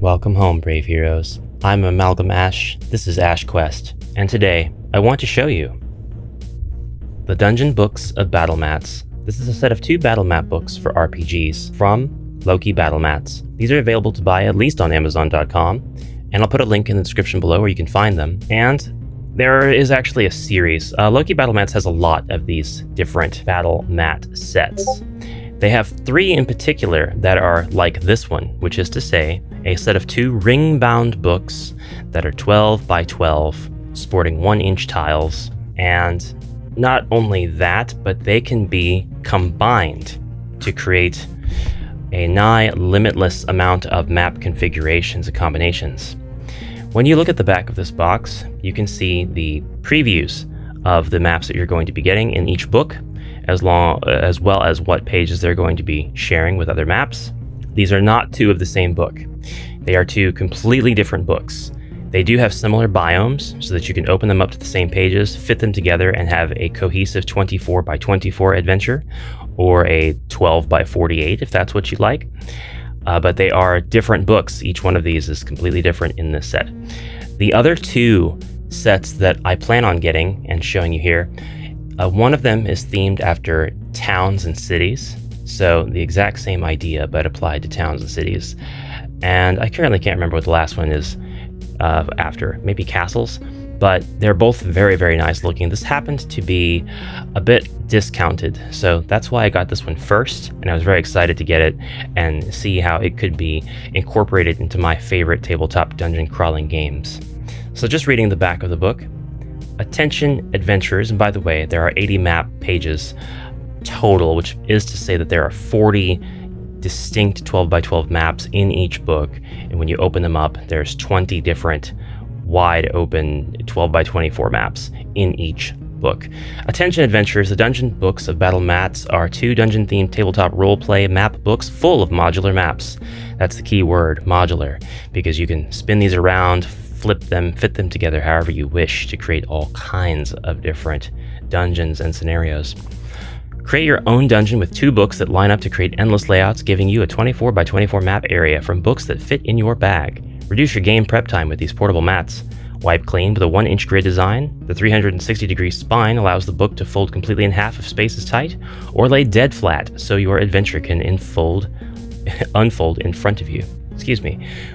Welcome home, brave heroes. I'm Amalgam Ash, this is HeroQuest, and today I want to show you the Dungeon Books of Battle Mats. This is a set of 2 battle mat books for RPGs from Loke Battle Mats. These are available to buy at least on Amazon.com, and I'll put a link in the description below where you can find them. And there is actually a series. Loke Battle Mats has a lot of these different battle mat sets. They have 3 in particular that are like this one, which is to say, a set of 2 ring-bound books that are 12 by 12, sporting 1-inch tiles. And not only that, but they can be combined to create a nigh limitless amount of map configurations and combinations. When you look at the back of this box, you can see the previews of the maps that you're going to be getting in each book, as well as what pages they're going to be sharing with other maps. These are not 2 of the same book. They are 2 completely different books. They do have similar biomes so that you can open them up to the same pages, fit them together, and have a cohesive 24 by 24 adventure, or a 12 by 48 if that's what you like. But they are different books. Each one of these is completely different in this set. The other 2 sets that I plan on getting and showing you here, one of them is themed after towns and cities. So the exact same idea, but applied to towns and cities. And I currently can't remember what the last one is after, maybe castles, but they're both very, very nice looking. This happened to be a bit discounted, so that's why I got this one first, and I was very excited to get it and see how it could be incorporated into my favorite tabletop dungeon crawling games. So just reading the back of the book, Attention Adventurers, and by the way, there are 80 map pages total, which is to say that there are 40 distinct 12 by 12 maps in each book, and when you open them up, there's 20 different wide open 12 by 24 maps in each book. Attention Adventurers, the Dungeon Books of Battle Mats are 2 dungeon-themed tabletop roleplay map books full of modular maps. That's the key word, modular, because you can spin these around, flip them, fit them together however you wish to create all kinds of different dungeons and scenarios. Create your own dungeon with 2 books that line up to create endless layouts, giving you a 24 by 24 map area from books that fit in your bag. Reduce your game prep time with these portable mats. Wipe clean with a 1-inch grid design. The 360-degree spine allows the book to fold completely in half if space is tight, or lay dead flat so your adventure can unfold in front of you.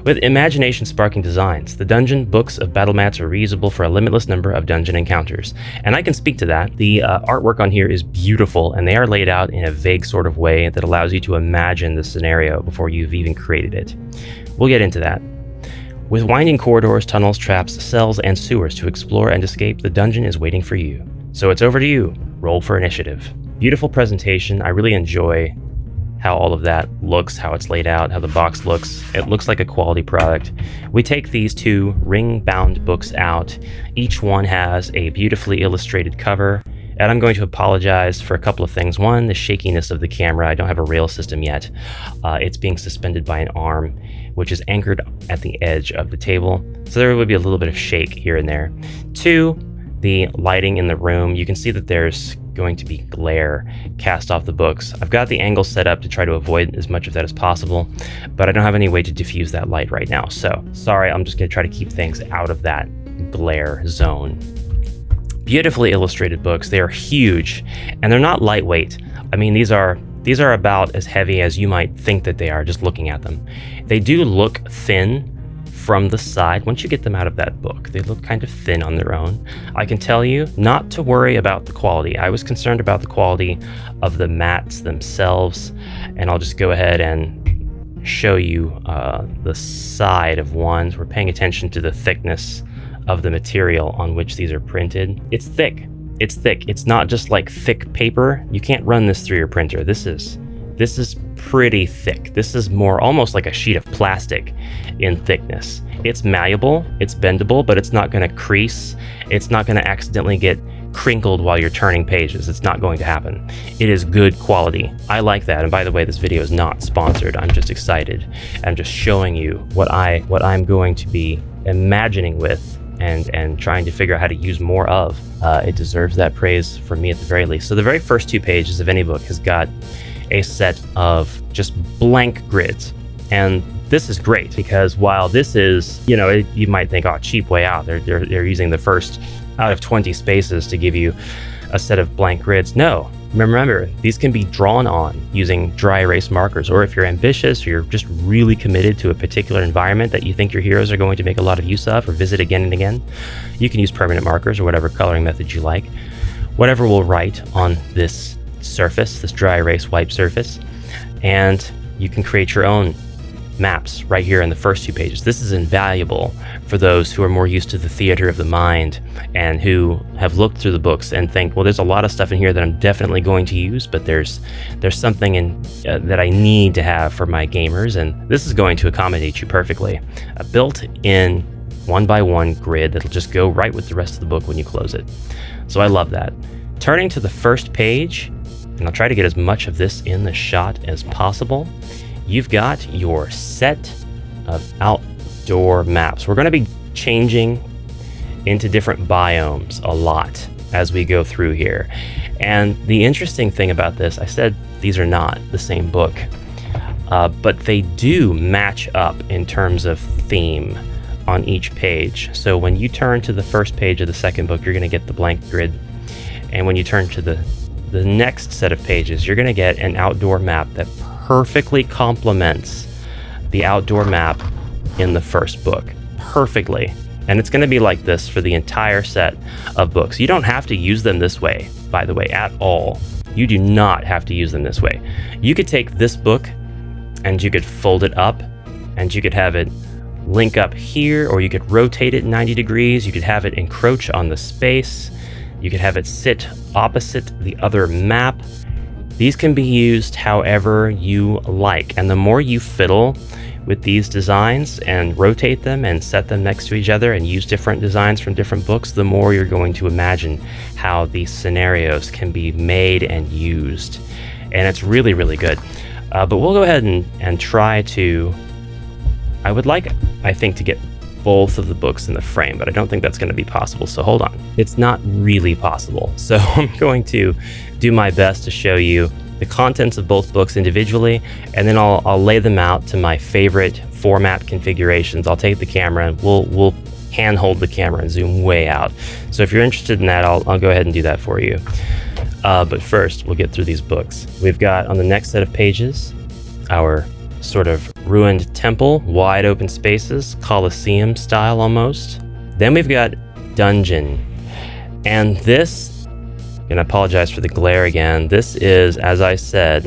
With imagination-sparking designs, the Dungeon Books of Battle Mats are reusable for a limitless number of dungeon encounters. And I can speak to that. The artwork on here is beautiful, and they are laid out in a vague sort of way that allows you to imagine the scenario before you've even created it. We'll get into that. With winding corridors, tunnels, traps, cells, and sewers to explore and escape, the dungeon is waiting for you. So it's over to you. Roll for initiative. Beautiful presentation. I really enjoy how all of that looks, how it's laid out, how the box looks. It looks like a quality product. We take these 2 ring-bound books out. Each one has a beautifully illustrated cover, and I'm going to apologize for a couple of things. One, the shakiness of the camera. I don't have a rail system yet. It's being suspended by an arm, which is anchored at the edge of the table, so there would be a little bit of shake here and there. 2, the lighting in the room. You can see that there's going to be glare cast off the books. I've got the angle set up to try to avoid as much of that as possible, but I don't have any way to diffuse that light right now. So sorry, I'm just going to try to keep things out of that glare zone. Beautifully illustrated books. They are huge, and they're not lightweight. I mean, these are about as heavy as you might think that they are just looking at them. They do look thin from the side. Once you get them out of that book, they look kind of thin on their own. I can tell you not to worry about the quality. I was concerned about the quality of the mats themselves, and I'll just go ahead and show you the side of ones. We're paying attention to the thickness of the material on which these are printed. It's thick. It's thick. It's not just like thick paper. You can't run this through your printer. This is pretty thick. This is more almost like a sheet of plastic in thickness. It's malleable, it's bendable, but it's not going to crease. It's not going to accidentally get crinkled while you're turning pages. It's not going to happen. It is good quality. I like that. And by the way, this video is not sponsored. I'm just excited. I'm just showing you what I'm going to be imagining with and trying to figure out how to use more of. It deserves that praise from me at the very least. So the very first 2 pages of any book has got a set of just blank grids. And this is great because while this is, you might think, oh, cheap way out. They're using the first out of 20 spaces to give you a set of blank grids. No, remember, these can be drawn on using dry erase markers, or if you're ambitious or you're just really committed to a particular environment that you think your heroes are going to make a lot of use of or visit again and again, you can use permanent markers or whatever coloring method you like. Whatever will write on this surface, this dry erase wipe surface, and you can create your own maps right here in the first 2 pages. This is invaluable for those who are more used to the theater of the mind and who have looked through the books and think, well, there's a lot of stuff in here that I'm definitely going to use, but there's something in that I need to have for my gamers, and this is going to accommodate you perfectly. A built-in 1x1 grid that'll just go right with the rest of the book when you close it. So I love that. Turning to the first page, and I'll try to get as much of this in the shot as possible, you've got your set of outdoor maps. We're going to be changing into different biomes a lot as we go through here. And the interesting thing about this, I said these are not the same book, but they do match up in terms of theme on each page. So when you turn to the first page of the second book, you're going to get the blank grid. And when you turn to the next set of pages, you're going to get an outdoor map that perfectly complements the outdoor map in the first book. Perfectly. And it's going to be like this for the entire set of books. You don't have to use them this way, by the way, at all. You do not have to use them this way. You could take this book and you could fold it up and you could have it link up here, or you could rotate it 90 degrees. You could have it encroach on the space. You could have it sit opposite the other map. These can be used however you like, and the more you fiddle with these designs and rotate them and set them next to each other and use different designs from different books, the more you're going to imagine how these scenarios can be made and used. And it's really, really good. But we'll go ahead and try to, I think, to get both of the books in the frame, but I don't think that's going to be possible, so hold on. It's not really possible, so I'm going to do my best to show you the contents of both books individually, and then I'll lay them out to my favorite format configurations. I'll take the camera and we'll handhold the camera and zoom way out. So if you're interested in that, I'll go ahead and do that for you. But first, we'll get through these books. We've got on the next set of pages our sort of ruined temple, wide open spaces, Colosseum style almost. Then we've got dungeon. And this, and I apologize for the glare again, this is, as I said,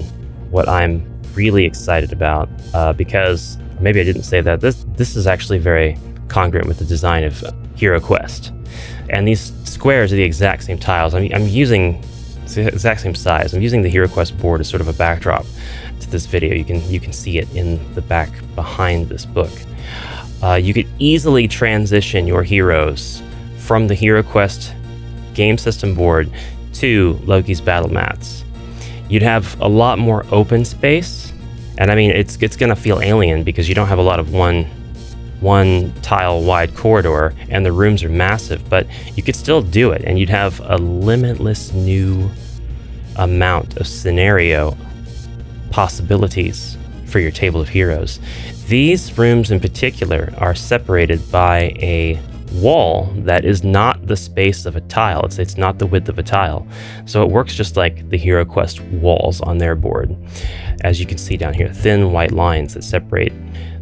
what I'm really excited about, because maybe I didn't say that. This is actually very congruent with the design of HeroQuest. And these squares are the exact same tiles. I'm using, it's the exact same size. I'm using the HeroQuest board as sort of a backdrop to this video. You can see it in the back behind this book. You could easily transition your heroes from the HeroQuest game system board to Loki's battle mats. You'd have a lot more open space, and I mean it's gonna feel alien because you don't have a lot of one tile wide corridor and the rooms are massive, but you could still do it and you'd have a limitless new amount of scenario possibilities for your table of heroes. These rooms in particular are separated by a wall that is not the space of a tile. It's not the width of a tile. So it works just like the HeroQuest walls on their board. As you can see down here, thin white lines that separate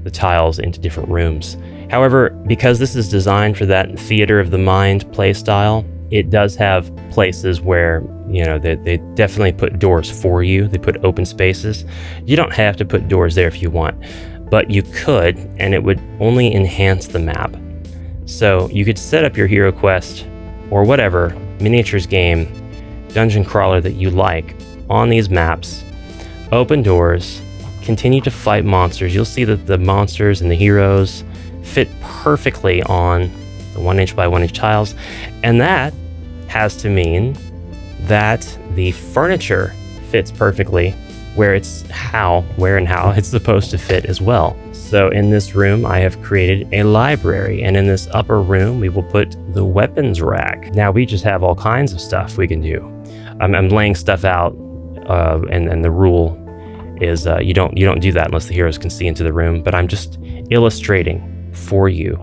the tiles into different rooms. However, because this is designed for that theater of the mind play style, it does have places where, they definitely put doors for you. They put open spaces. You don't have to put doors there if you want, but you could, and it would only enhance the map. So you could set up your HeroQuest or whatever miniatures game, dungeon crawler that you like on these maps, open doors, continue to fight monsters. You'll see that the monsters and the heroes fit perfectly on the 1" by 1" tiles, and that has to mean that the furniture fits perfectly where and how it's supposed to fit as well. So in this room, I have created a library, and in this upper room, we will put the weapons rack. Now we just have all kinds of stuff we can do. I'm laying stuff out, and the rule is you don't do that unless the heroes can see into the room, but I'm just illustrating for you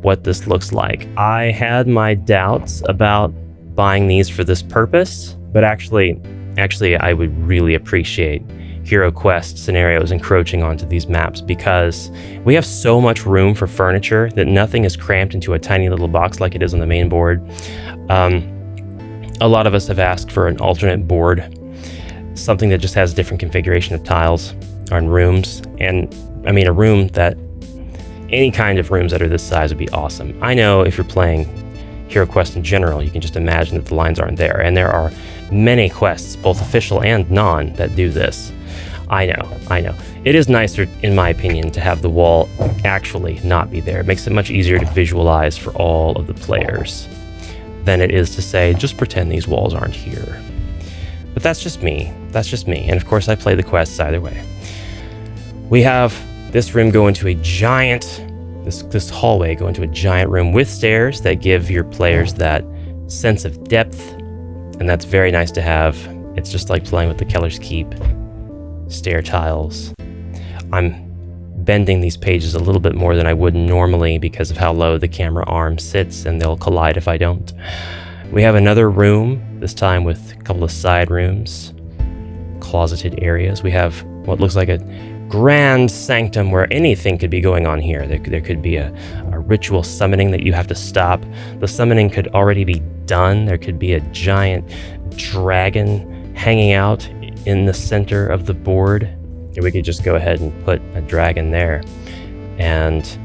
what this looks like. I had my doubts about buying these for this purpose, but actually I would really appreciate HeroQuest scenarios encroaching onto these maps, because we have so much room for furniture that nothing is cramped into a tiny little box like it is on the main board. A lot of us have asked for an alternate board, something that just has a different configuration of tiles on rooms. And I mean, a room that any kind of rooms that are this size would be awesome. I know if you're playing HeroQuest in general, you can just imagine that the lines aren't there. And there are many quests, both official and non, that do this. I know. It is nicer, in my opinion, to have the wall actually not be there. It makes it much easier to visualize for all of the players than it is to say, just pretend these walls aren't here. But that's just me. And of course, I play the quests either way. We have this room go into a giant, this hallway go into a giant room with stairs that give your players that sense of depth. And that's very nice to have. It's just like playing with the Keller's Keep stair tiles. I'm bending these pages a little bit more than I would normally because of how low the camera arm sits, and they'll collide if I don't. We have another room, this time with a couple of side rooms, closeted areas. We have what looks like a grand sanctum where anything could be going on here. There could be a ritual summoning that you have to stop. The summoning could already be done. There could be a giant dragon hanging out in the center of the board. And we could just go ahead and put a dragon there. And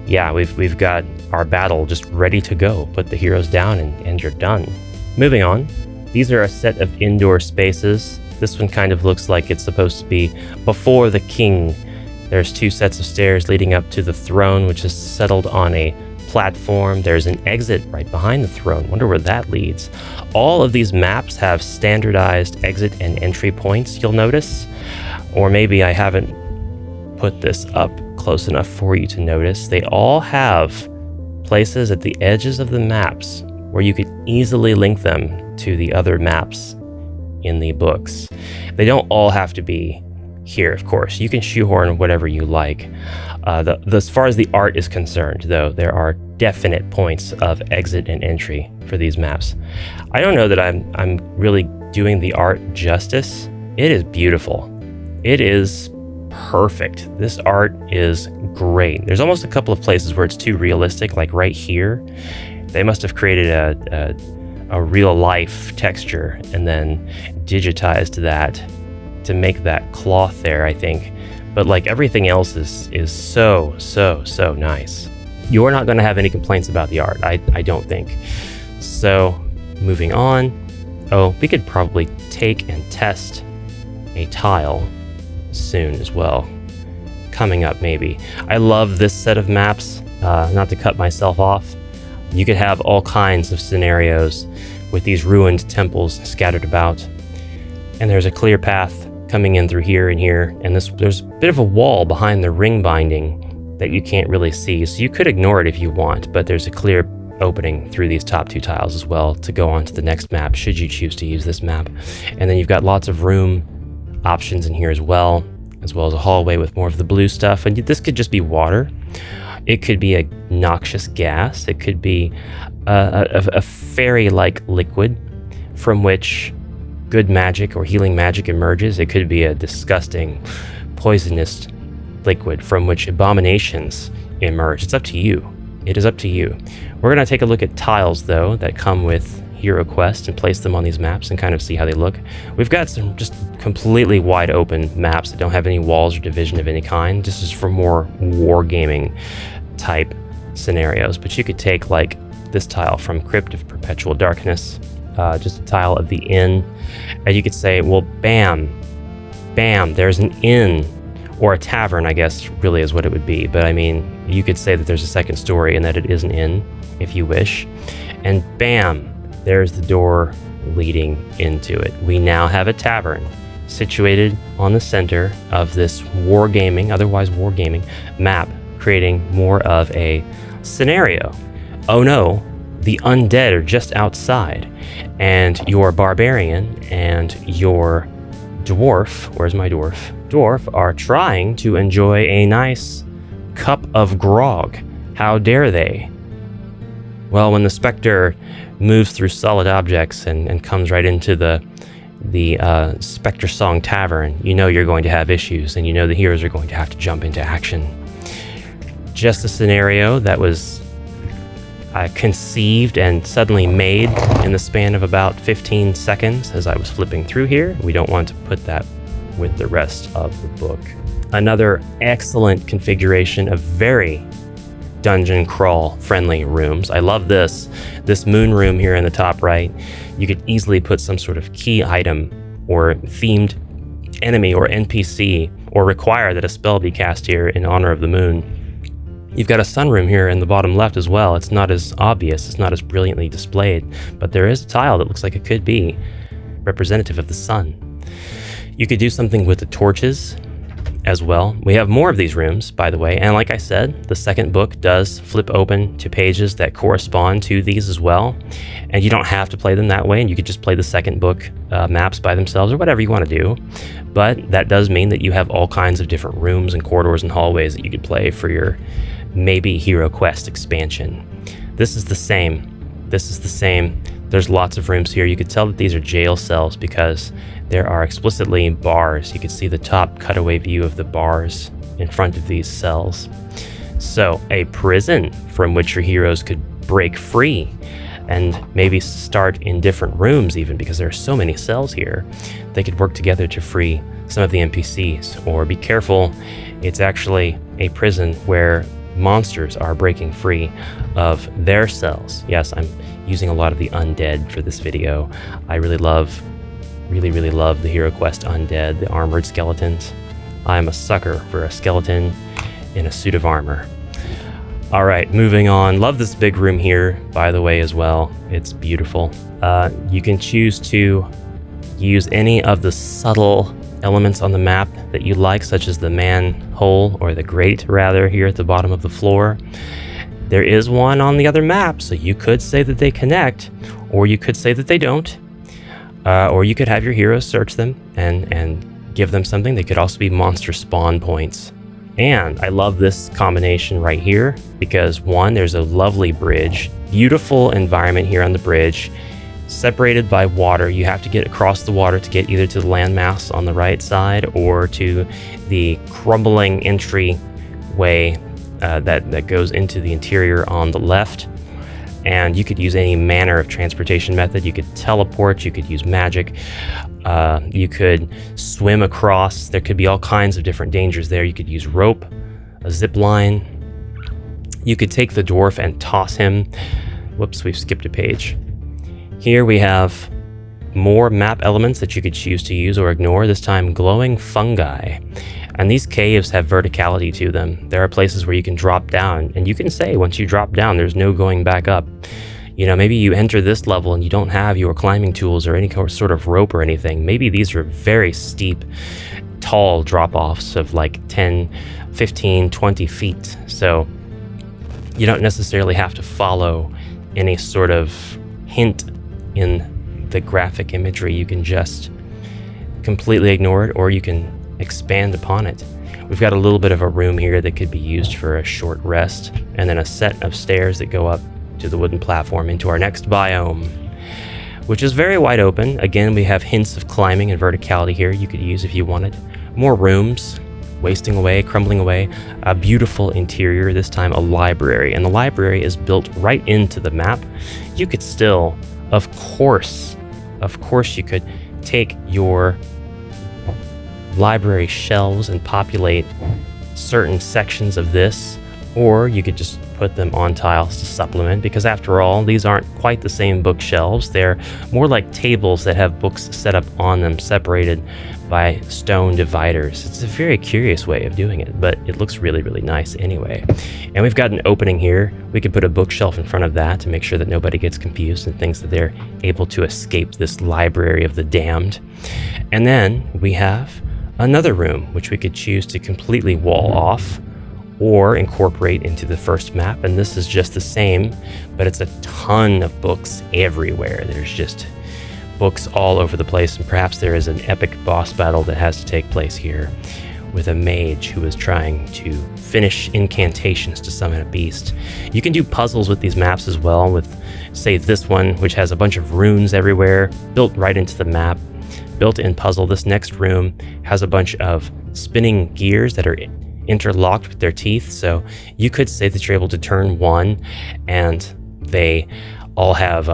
yeah, we've got our battle just ready to go. Put the heroes down and you're done. Moving on, these are a set of indoor spaces. This one kind of looks like it's supposed to be before the king. There's two sets of stairs leading up to the throne, which is settled on a platform. There's an exit right behind the throne. Wonder where that leads. All of these maps have standardized exit and entry points, you'll notice. Or maybe I haven't put this up close enough for you to notice. They all have places at the edges of the maps where you could easily link them to the other maps in the books. They don't all have to be here, of course. You can shoehorn whatever you like. As far as the art is concerned, though, there are definite points of exit and entry for these maps. I don't know that I'm really doing the art justice. It is beautiful. It is perfect. This art is great. There's almost a couple of places where it's too realistic, like right here. They must have created a real life texture and then digitized that to make that cloth there, I think. But like everything else is so nice. You're not going to have any complaints about the art, I don't think. So moving on. Oh, we could probably take and test a tile soon as well. Coming up, maybe. I love this set of maps, not to cut myself off. You could have all kinds of scenarios with these ruined temples scattered about. And there's a clear path coming in through here and here. And there's a bit of a wall behind the ring binding that you can't really see. So you could ignore it if you want, but there's a clear opening through these top two tiles as well to go on to the next map, should you choose to use this map. And then you've got lots of room options in here as well as a hallway with more of the blue stuff. And this could just be water. It could be a noxious gas. It could be a fairy-like liquid from which good magic or healing magic emerges. It could be a disgusting, poisonous liquid from which abominations emerge. It's up to you. It is up to you. We're going to take a look at tiles, though, that come with HeroQuest and place them on these maps and kind of see how they look. We've got some just completely wide open maps that don't have any walls or division of any kind. This is for more wargaming type scenarios. But you could take like this tile from Crypt of Perpetual Darkness, just a tile of the inn, and you could say, well, bam, there's an inn, or a tavern, I guess, really is what it would be. But I mean, you could say that there's a second story and that it is an inn, if you wish. And bam, there's the door leading into it. We now have a tavern situated on the center of this otherwise wargaming map, creating more of a scenario. Oh no, the undead are just outside, and your barbarian and your dwarf, where's my dwarf? dwarf are trying to enjoy a nice cup of grog. How dare they? Well, when the specter moves through solid objects and comes right into the Spectre Song Tavern, you know you're going to have issues, and you know the heroes are going to have to jump into action. Just a scenario that was conceived and suddenly made in the span of about 15 seconds as I was flipping through here. We don't want to put that with the rest of the book. Another excellent configuration of very dungeon crawl friendly rooms. I love this moon room here in the top right. You could easily put some sort of key item or themed enemy or NPC, or require that a spell be cast here in honor of the moon. You've got a sunroom here in the bottom left as well. It's not as obvious, it's not as brilliantly displayed, but there is a tile that looks like it could be representative of the sun. You could do something with the torches as well. We have more of these rooms, by the way, and like I said, the second book does flip open to pages that correspond to these as well, and you don't have to play them that way, and you could just play the second book maps by themselves or whatever you want to do, but that does mean that you have all kinds of different rooms and corridors and hallways that you could play for your maybe HeroQuest expansion. This is the same. There's lots of rooms here. You could tell that these are jail cells because there are explicitly bars. You can see the top cutaway view of the bars in front of these cells. So a prison from which your heroes could break free and maybe start in different rooms even, because there are so many cells here. They could work together to free some of the NPCs, or be careful, it's actually a prison where monsters are breaking free of their cells. Yes, I'm using a lot of the undead for this video. I really love the HeroQuest undead, the armored skeletons. I'm a sucker for a skeleton in a suit of armor. All right, moving on. Love this big room here, by the way, as well. It's beautiful. You can choose to use any of the subtle elements on the map that you like, such as the manhole, or the grate rather, here at the bottom of the floor. There is one on the other map, so you could say that they connect, or you could say that they don't, or you could have your heroes search them and give them something. They could also be monster spawn points. And I love this combination right here because, one, there's a lovely bridge, beautiful environment here on the bridge, separated by water. You have to get across the water to get either to the landmass on the right side or to the crumbling entryway that goes into the interior on the left. And you could use any manner of transportation method. You could teleport, you could use magic, you could swim across. There could be all kinds of different dangers there. You could use rope, a zip line. You could take the dwarf and toss him. Whoops, we've skipped a page. Here we have more map elements that you could choose to use or ignore, this time glowing fungi. And these caves have verticality to them. There are places where you can drop down, and you can say once you drop down, there's no going back up. You know, maybe you enter this level and you don't have your climbing tools or any sort of rope or anything. Maybe these are very steep, tall drop-offs of like 10, 15, 20 feet. So you don't necessarily have to follow any sort of hint in the graphic imagery. You can just completely ignore it, or you can expand upon it. We've got a little bit of a room here that could be used for a short rest, and then a set of stairs that go up to the wooden platform into our next biome, which is very wide open. Again, we have hints of climbing and verticality here you could use if you wanted. More rooms, wasting away, crumbling away. A beautiful interior, this time a library, and the library is built right into the map. You could still, of course you could take your library shelves and populate certain sections of this, or you could just put them on tiles to supplement, because after all, these aren't quite the same bookshelves. They're more like tables that have books set up on them, separated by stone dividers. It's a very curious way of doing it, but it looks really, really nice anyway. And we've got an opening here. We could put a bookshelf in front of that to make sure that nobody gets confused and thinks that they're able to escape this library of the damned. And then we have another room, which we could choose to completely wall off or incorporate into the first map. And this is just the same, but it's a ton of books everywhere. There's just books all over the place, and perhaps there is an epic boss battle that has to take place here. with a mage who is trying to finish incantations to summon a beast. You can do puzzles with these maps as well, with, say, this one, which has a bunch of runes everywhere, built right into the map. Built-in puzzle. This next room has a bunch of spinning gears that are interlocked with their teeth, so you could say that you're able to turn one, and they all have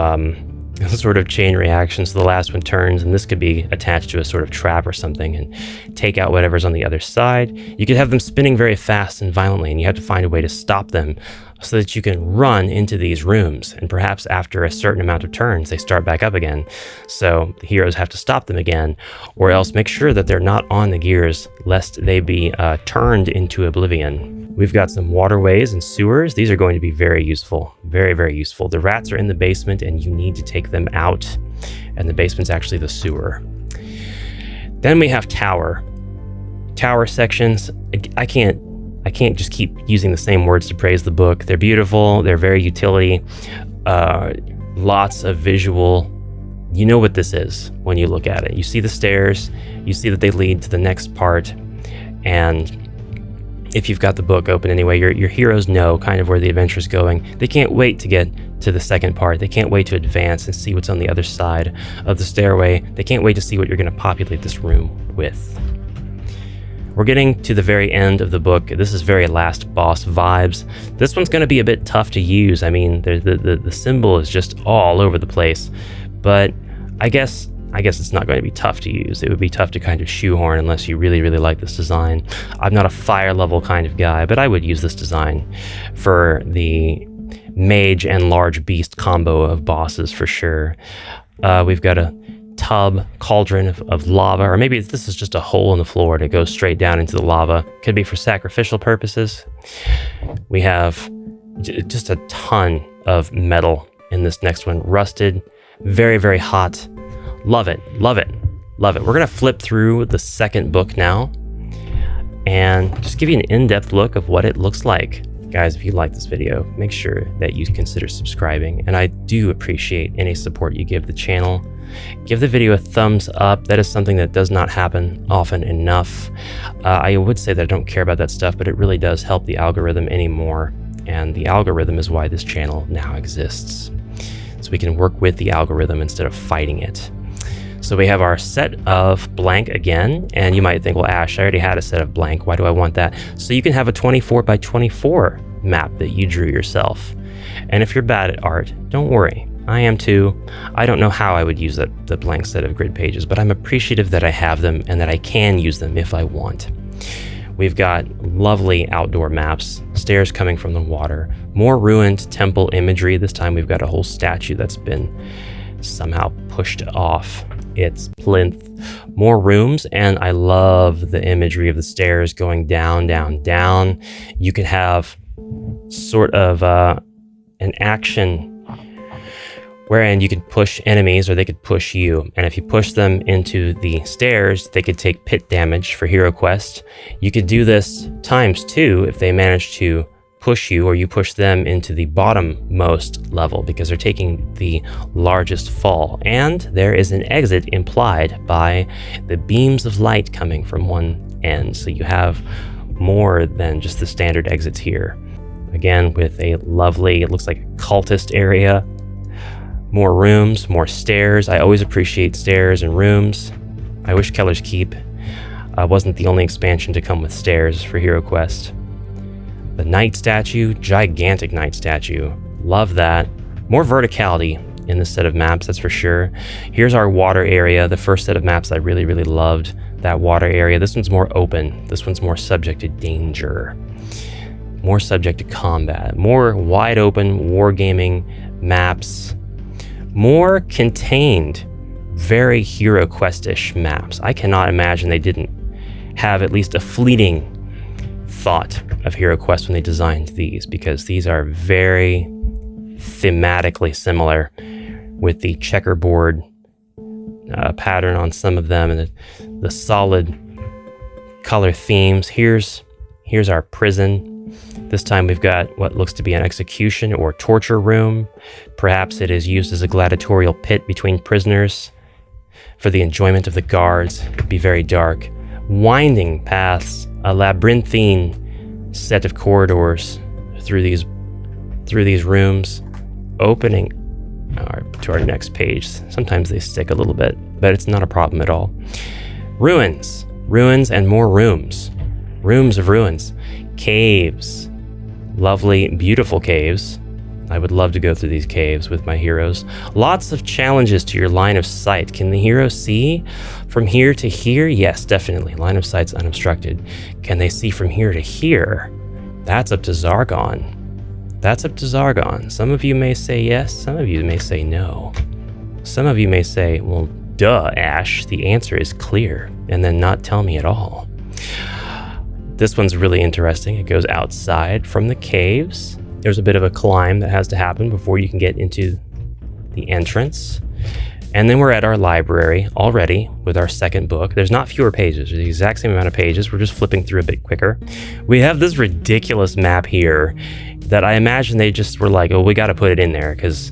sort of chain reactions. So the last one turns, and this could be attached to a sort of trap or something and take out whatever's on the other side. You could have them spinning very fast and violently, and you have to find a way to stop them so that you can run into these rooms, and perhaps after a certain amount of turns they start back up again, so the heroes have to stop them again, or else make sure that they're not on the gears lest they be turned into oblivion. We've got some waterways and sewers. These are going to be very useful, very, very useful. The rats are in the basement and you need to take them out, and the basement's actually the sewer. Then we have tower sections. I can't just keep using the same words to praise the book. They're beautiful. They're very utility. Lots of visual. You know what this is when you look at it. You see the stairs. You see that they lead to the next part. And if you've got the book open anyway, your heroes know kind of where the adventure is going. They can't wait to get to the second part. They can't wait to advance and see what's on the other side of the stairway. They can't wait to see what you're going to populate this room with. We're getting to the very end of the book. This is very last boss vibes. This one's going to be a bit tough to use. I mean, the symbol is just all over the place, but I guess it's not going to be tough to use. It would be tough to kind of shoehorn unless you really, really like this design. I'm not a fire level kind of guy, but I would use this design for the mage and large beast combo of bosses for sure. We've got a tub, cauldron of lava, or maybe this is just a hole in the floor to go straight down into the lava. Could be for sacrificial purposes. We have just a ton of metal in this next one. Rusted, very, very hot. Love it, love it, love it. We're gonna flip through the second book now and just give you an in-depth look of what it looks like. Guys, if you like this video, make sure that you consider subscribing, and I do appreciate any support you give the channel. Give the video a thumbs up. That is something that does not happen often enough. I would say that I don't care about that stuff, but it really does help the algorithm anymore, and the algorithm is why this channel now exists. So we can work with the algorithm instead of fighting it. So we have our set of blank again, and you might think, well, Ash, I already had a set of blank. Why do I want that? So you can have a 24 by 24 map that you drew yourself. And if you're bad at art, don't worry. I am too. I don't know how I would use the blank set of grid pages, but I'm appreciative that I have them and that I can use them if I want. We've got lovely outdoor maps, stairs coming from the water, more ruined temple imagery. This time we've got a whole statue that's been somehow pushed off its plinth. More rooms, and I love the imagery of the stairs going down, down, down. You could have sort of an action wherein you could push enemies or they could push you. And if you push them into the stairs, they could take pit damage for HeroQuest. You could do this ×2 if they manage to push you or you push them into the bottommost level because they're taking the largest fall. And there is an exit implied by the beams of light coming from one end. So you have more than just the standard exits here. Again, with a lovely, it looks like a cultist area. More rooms, more stairs. I always appreciate stairs and rooms. I wish Keller's Keep wasn't the only expansion to come with stairs for HeroQuest. The knight statue, gigantic knight statue. Love that. More verticality in this set of maps, that's for sure. Here's our water area. The first set of maps I really, really loved. That water area. This one's more open. This one's more subject to danger. More subject to combat. More wide open wargaming maps. More contained, very HeroQuest-ish maps. I cannot imagine they didn't have at least a fleeting thought of HeroQuest when they designed these, because these are very thematically similar with the checkerboard pattern on some of them and the solid color themes. Here's our prison. This time we've got what looks to be an execution or torture room. Perhaps it is used as a gladiatorial pit between prisoners for the enjoyment of the guards. It'd be very dark. winding paths, a labyrinthine set of corridors through these rooms, opening to our next page. Sometimes they stick a little bit, but it's not a problem at all. Ruins and more rooms of ruins, caves, lovely, beautiful caves. I would love to go through these caves with my heroes. Lots of challenges to your line of sight. Can the hero see from here to here? Yes, definitely. Line of sight's unobstructed. Can they see from here to here? That's up to Zargon. Some of you may say yes, some of you may say no. Some of you may say, well, duh, Ash, the answer is clear, and then not tell me at all. This one's really interesting. It goes outside from the caves. There's a bit of a climb that has to happen before you can get into the entrance. And then we're at our library already with our second book. There's not fewer pages. There's the exact same amount of pages. We're just flipping through a bit quicker. We have this ridiculous map here that I imagine they just were like, oh, we got to put it in there because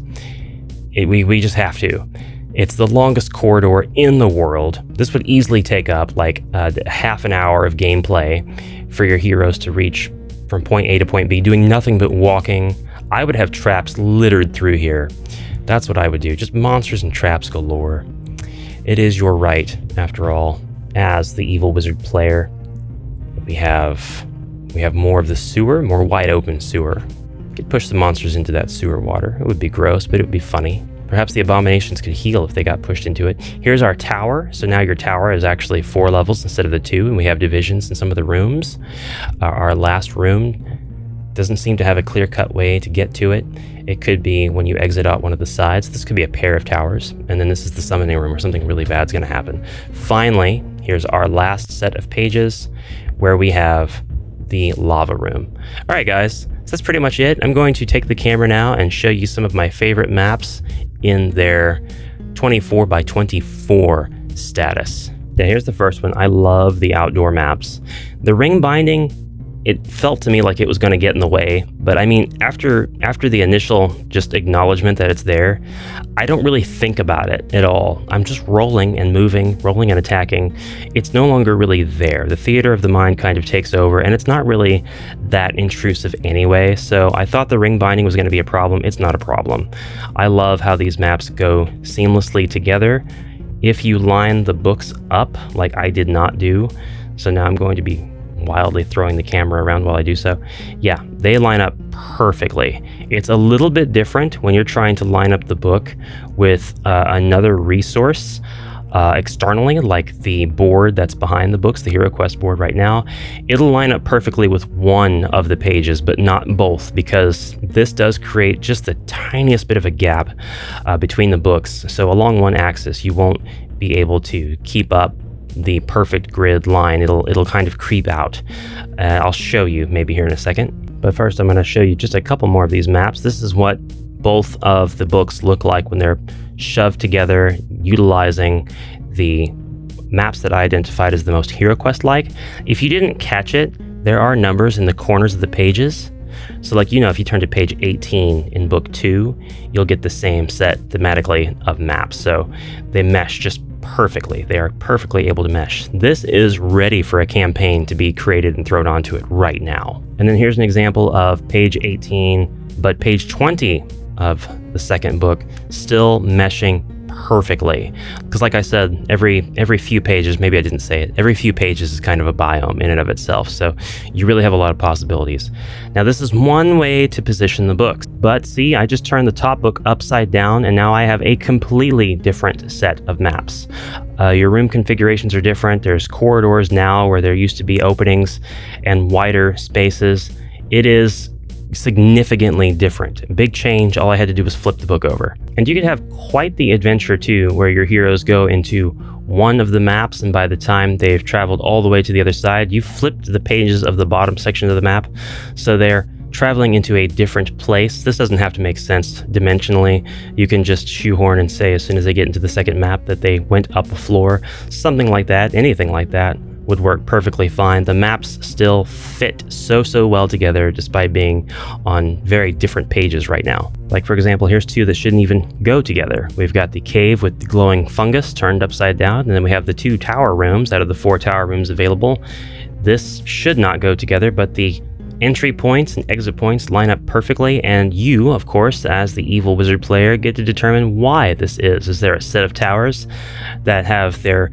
we just have to. It's the longest corridor in the world. This would easily take up like half an hour of gameplay for your heroes to reach from point A to point B, doing nothing but walking. I would have traps littered through here. That's what I would do. Just monsters and traps galore. It is your right, after all, as the evil wizard player. We have more of the sewer, more wide open sewer. Could push the monsters into that sewer water. It would be gross, but it would be funny. Perhaps the abominations could heal if they got pushed into it. Here's our tower. So now your tower is actually 4 levels instead of the 2, and we have divisions in some of the rooms. Our last room doesn't seem to have a clear-cut way to get to it. It could be when you exit out one of the sides. This could be a pair of towers, and then this is the summoning room where something really bad's going to happen. Finally, here's our last set of pages where we have the lava room. All right, guys, so that's pretty much it. I'm going to take the camera now and show you some of my favorite maps in their 24 by 24 status. Yeah, here's the first one. I love the outdoor maps. The ring binding, it felt to me like it was going to get in the way, but I mean, after the initial just acknowledgement that it's there, I don't really think about it at all. I'm just rolling and moving, rolling and attacking. It's no longer really there. The theater of the mind kind of takes over, and it's not really that intrusive anyway, so I thought the ring binding was going to be a problem. It's not a problem. I love how these maps go seamlessly together if you line the books up like I did not do. So now I'm going to be wildly throwing the camera around while I do so. Yeah, they line up perfectly. It's a little bit different when you're trying to line up the book with another resource externally, like the board that's behind the books, the HeroQuest board right now. It'll line up perfectly with one of the pages, but not both, because this does create just the tiniest bit of a gap between the books. So along one axis, you won't be able to keep up the perfect grid line. It'll kind of creep out. I'll show you maybe here in a second, but first I'm going to show you just a couple more of these maps. This is what both of the books look like when they're shoved together, utilizing the maps that I identified as the most HeroQuest-like. If you didn't catch it, there are numbers in the corners of the pages. So like, if you turn to page 18 in book 2, you'll get the same set thematically of maps. So they mesh just perfectly. They are perfectly able to mesh. This is ready for a campaign to be created and thrown onto it right now. And then here's an example of page 18, but page 20 of the second book still meshing perfectly. Because like I said, every few pages, maybe I didn't say it, every few pages is kind of a biome in and of itself. So you really have a lot of possibilities. Now this is one way to position the books, but see, I just turned the top book upside down and now I have a completely different set of maps. Your room configurations are different. There's corridors now where there used to be openings and wider spaces. It is significantly different. Big change. All I had to do was flip the book over. And you could have quite the adventure too, where your heroes go into one of the maps, and by the time they've traveled all the way to the other side, you've flipped the pages of the bottom section of the map, so they're traveling into a different place. This doesn't have to make sense dimensionally. You can just shoehorn and say as soon as they get into the second map that they went up a floor, something like that, anything like that would work perfectly fine. The maps still fit so well together despite being on very different pages right now. Like for example, here's two that shouldn't even go together. We've got the cave with the glowing fungus turned upside down, and then we have the 2 tower rooms out of the 4 tower rooms available. This should not go together, but the entry points and exit points line up perfectly, and you, of course, as the evil wizard player, get to determine why this is. Is there a set of towers that have their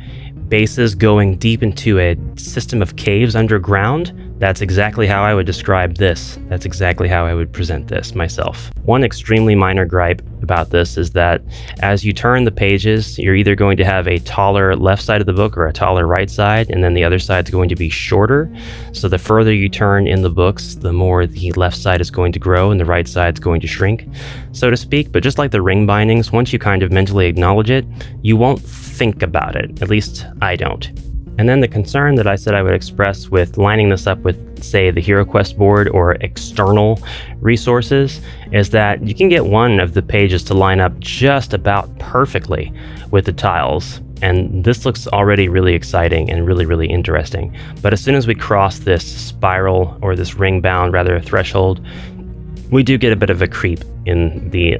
bases going deep into a system of caves underground? That's exactly how I would describe this. That's exactly how I would present this myself. One extremely minor gripe about this is that as you turn the pages, you're either going to have a taller left side of the book or a taller right side, and then the other side's going to be shorter. So the further you turn in the books, the more the left side is going to grow and the right side's going to shrink, so to speak. But just like the ring bindings, once you kind of mentally acknowledge it, you won't think about it. At least I don't. And then the concern that I said I would express with lining this up with, say, the HeroQuest board or external resources is that you can get one of the pages to line up just about perfectly with the tiles. And this looks already really exciting and really interesting. But as soon as we cross this spiral, or this ring-bound, rather, threshold, we do get a bit of a creep in the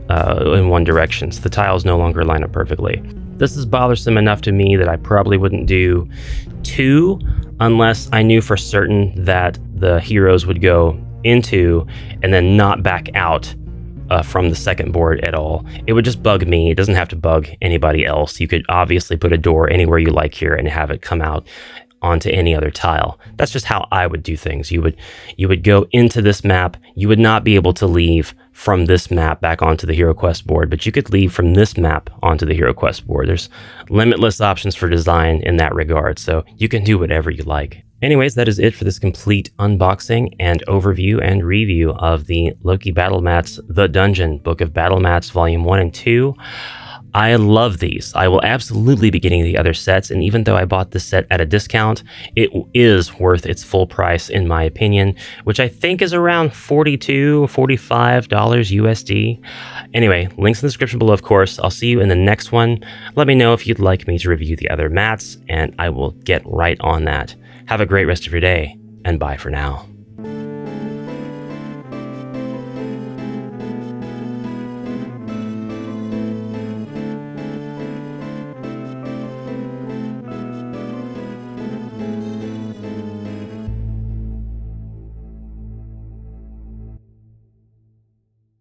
in one direction. So the tiles no longer line up perfectly. This is bothersome enough to me that I probably wouldn't do 2 unless I knew for certain that the heroes would go into and then not back out from the second board at all. It would just bug me. It doesn't have to bug anybody else. You could obviously put a door anywhere you like here and have it come out onto any other tile. That's just how I would do things. You would go into this map. You would not be able to leave from this map back onto the HeroQuest board, but you could leave from this map onto the HeroQuest board. There's limitless options for design in that regard, so you can do whatever you like. Anyways, that is it for this complete unboxing and overview and review of the Loki Battle Mats The Dungeon Book of Battle Mats Volume 1 and 2. I love these. I will absolutely be getting the other sets, and even though I bought this set at a discount, it is worth its full price in my opinion, which I think is around $42, $45 USD. Anyway, links in the description below, of course. I'll see you in the next one. Let me know if you'd like me to review the other mats, and I will get right on that. Have a great rest of your day, and bye for now.